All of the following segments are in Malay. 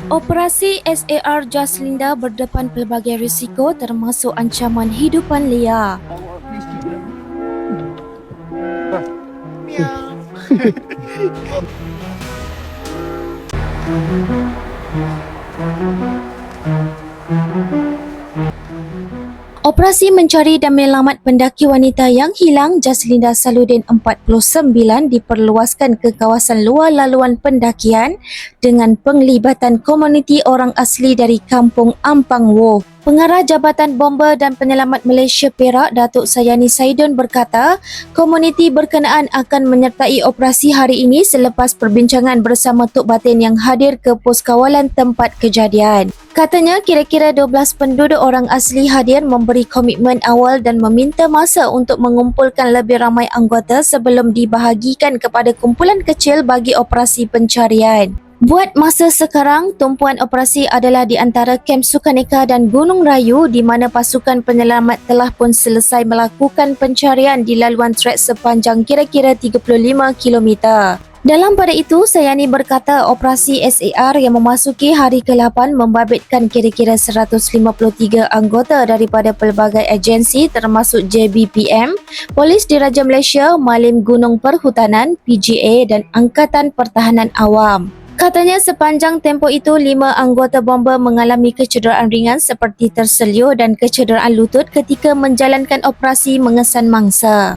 Operasi SAR Jaslinda berdepan pelbagai risiko termasuk ancaman hidupan liar. Operasi mencari dan menyelamat pendaki wanita yang hilang Jaslinda Saludin 49 diperluaskan ke kawasan luar laluan pendakian dengan penglibatan komuniti orang asli dari Kampung Ampang Woh. Pengarah Jabatan Bomber dan Penyelamat Malaysia Perak, Datuk Sayani Saidon berkata, komuniti berkenaan akan menyertai operasi hari ini selepas perbincangan bersama Tok Batin yang hadir ke pos kawalan tempat kejadian. Katanya kira-kira 12 penduduk orang asli hadir memberi komitmen awal dan meminta masa untuk mengumpulkan lebih ramai anggota sebelum dibahagikan kepada kumpulan kecil bagi operasi pencarian. Buat masa sekarang, tumpuan operasi adalah di antara Kem Sukaneka dan Gunung Rayu di mana pasukan penyelamat telah pun selesai melakukan pencarian di laluan trek sepanjang kira-kira 35 km. Dalam pada itu, Sayani berkata operasi SAR yang memasuki hari ke-8 membabitkan kira-kira 153 anggota daripada pelbagai agensi termasuk JBPM, Polis Diraja Malaysia, Malim Gunung Perhutanan, PGA dan Angkatan Pertahanan Awam. Katanya sepanjang tempoh itu, 5 anggota bomber mengalami kecederaan ringan seperti terseluar dan kecederaan lutut ketika menjalankan operasi mengesan mangsa.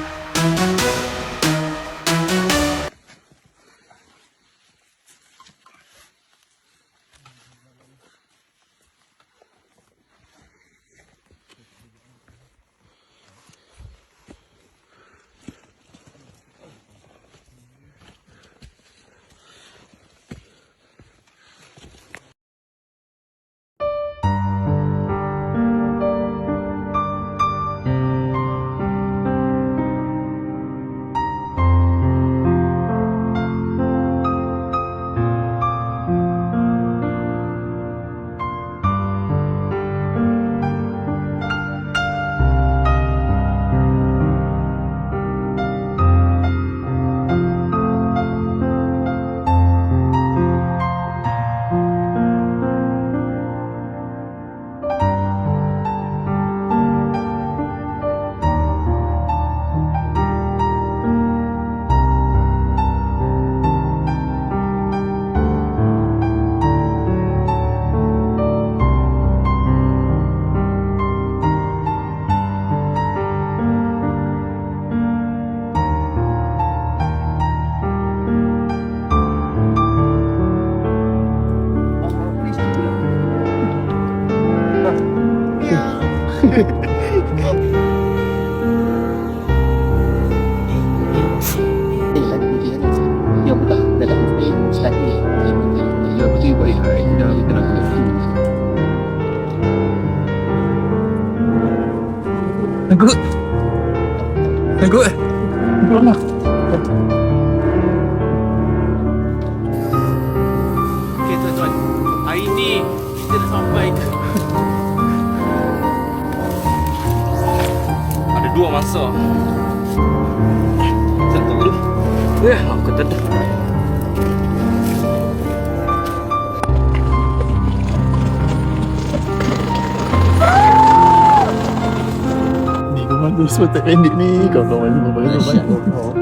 Nanggut. Nanggut. Nanggut. Okey tuan-tuan, hari ni kita dah sampai ke ada 2 mangsa. Satu dulu. Aku tak tahu. Ni kau mandu semua tak pendek ni. Kau main banyak.